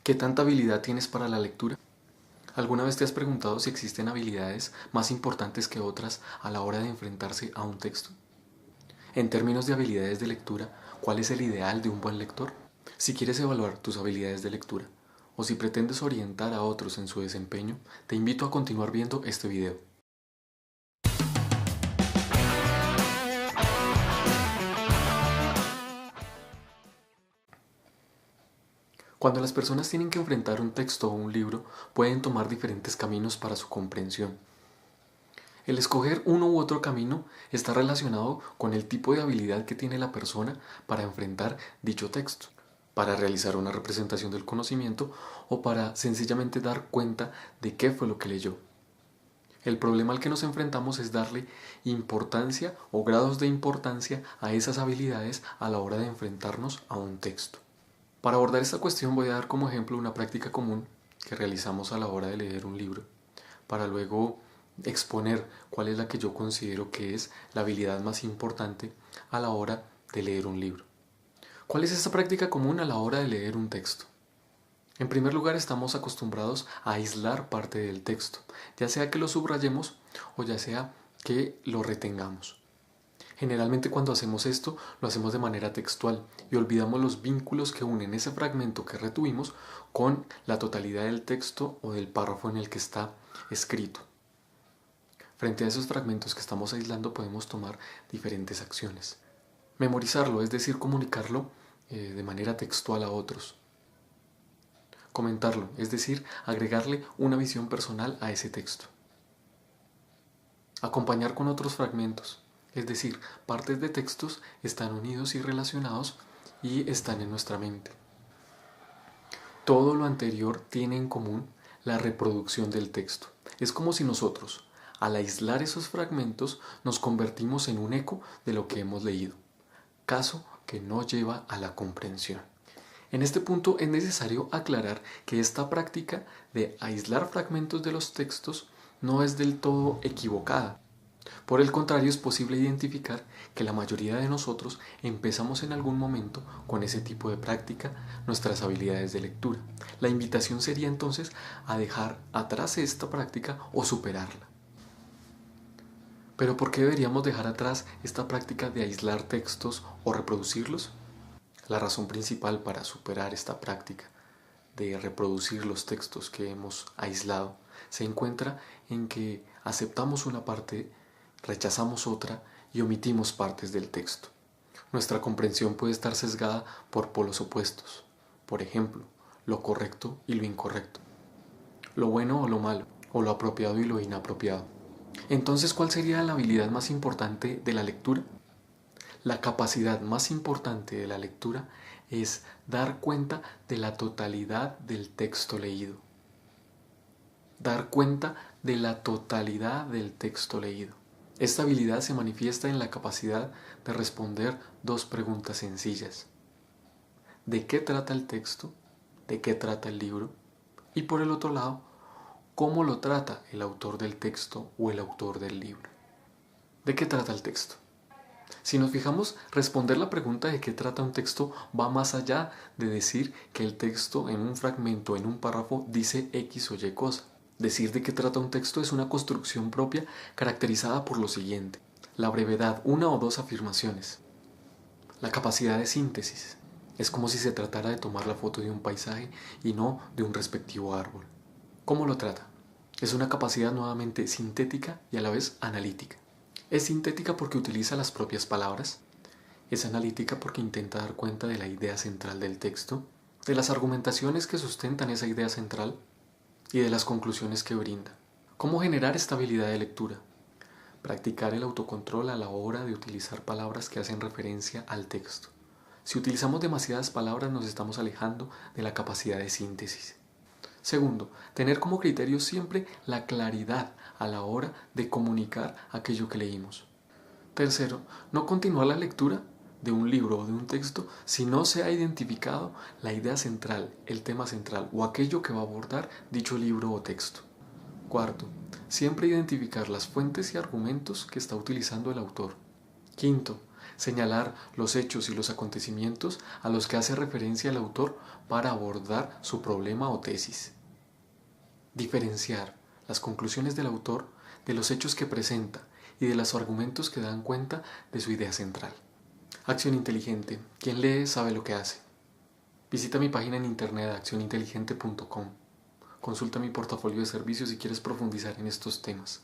¿Qué tanta habilidad tienes para la lectura? ¿Alguna vez te has preguntado si existen habilidades más importantes que otras a la hora de enfrentarse a un texto? En términos de habilidades de lectura, ¿cuál es el ideal de un buen lector? Si quieres evaluar tus habilidades de lectura o si pretendes orientar a otros en su desempeño, te invito a continuar viendo este video. Cuando las personas tienen que enfrentar un texto o un libro, pueden tomar diferentes caminos para su comprensión. El escoger uno u otro camino está relacionado con el tipo de habilidad que tiene la persona para enfrentar dicho texto, para realizar una representación del conocimiento o para sencillamente dar cuenta de qué fue lo que leyó. El problema al que nos enfrentamos es darle importancia o grados de importancia a esas habilidades a la hora de enfrentarnos a un texto. Para abordar esta cuestión voy a dar como ejemplo una práctica común que realizamos a la hora de leer un libro, para luego exponer cuál es la que yo considero que es la habilidad más importante a la hora de leer un libro. ¿Cuál es esta práctica común a la hora de leer un texto? En primer lugar, estamos acostumbrados a aislar parte del texto, ya sea que lo subrayemos o ya sea que lo retengamos. Generalmente cuando hacemos esto, lo hacemos de manera textual y olvidamos los vínculos que unen ese fragmento que retuvimos con la totalidad del texto o del párrafo en el que está escrito. Frente a esos fragmentos que estamos aislando podemos tomar diferentes acciones. Memorizarlo, es decir, comunicarlo de manera textual a otros. Comentarlo, es decir, agregarle una visión personal a ese texto. Acompañar con otros fragmentos, es decir, partes de textos están unidos y relacionados y están en nuestra mente. Todo lo anterior tiene en común la reproducción del texto. Es como si nosotros, al aislar esos fragmentos, nos convertimos en un eco de lo que hemos leído, caso que no lleva a la comprensión. En este punto es necesario aclarar que esta práctica de aislar fragmentos de los textos no es del todo equivocada. Por el contrario, es posible identificar que la mayoría de nosotros empezamos en algún momento con ese tipo de práctica nuestras habilidades de lectura. La invitación sería entonces a dejar atrás esta práctica o superarla. ¿Pero por qué deberíamos dejar atrás esta práctica de aislar textos o reproducirlos? La razón principal para superar esta práctica de reproducir los textos que hemos aislado se encuentra en que aceptamos una parte, rechazamos otra y omitimos partes del texto. Nuestra comprensión puede estar sesgada por polos opuestos, por ejemplo, lo correcto y lo incorrecto, lo bueno o lo malo, o lo apropiado y lo inapropiado. Entonces, ¿cuál sería la habilidad más importante de la lectura? La capacidad más importante de la lectura es dar cuenta de la totalidad del texto leído. Dar cuenta de la totalidad del texto leído. Esta habilidad se manifiesta en la capacidad de responder dos preguntas sencillas. ¿De qué trata el texto? ¿De qué trata el libro? Y por el otro lado, ¿cómo lo trata el autor del texto o el autor del libro? ¿De qué trata el texto? Si nos fijamos, responder la pregunta de qué trata un texto va más allá de decir que el texto en un fragmento, en un párrafo, dice X o Y cosa. Decir de qué trata un texto es una construcción propia caracterizada por lo siguiente: la brevedad, una o dos afirmaciones, la capacidad de síntesis. Es como si se tratara de tomar la foto de un paisaje y no de un respectivo árbol. ¿Cómo lo trata? Es una capacidad nuevamente sintética y a la vez analítica. Es sintética porque utiliza las propias palabras, es analítica porque intenta dar cuenta de la idea central del texto, de las argumentaciones que sustentan esa idea central y de las conclusiones que brinda. ¿Cómo generar esta habilidad de lectura? Practicar el autocontrol a la hora de utilizar palabras que hacen referencia al texto. Si utilizamos demasiadas palabras nos estamos alejando de la capacidad de síntesis. Segundo, tener como criterio siempre la claridad a la hora de comunicar aquello que leímos. Tercero, no continuar la lectura de un libro o de un texto si no se ha identificado la idea central, el tema central o aquello que va a abordar dicho libro o texto. Cuarto, siempre identificar las fuentes y argumentos que está utilizando el autor. Quinto, señalar los hechos y los acontecimientos a los que hace referencia el autor para abordar su problema o tesis. Diferenciar las conclusiones del autor de los hechos que presenta y de los argumentos que dan cuenta de su idea central. Acción inteligente. Quien lee sabe lo que hace. Visita mi página en internet accioninteligente.com. Consulta mi portafolio de servicios si quieres profundizar en estos temas.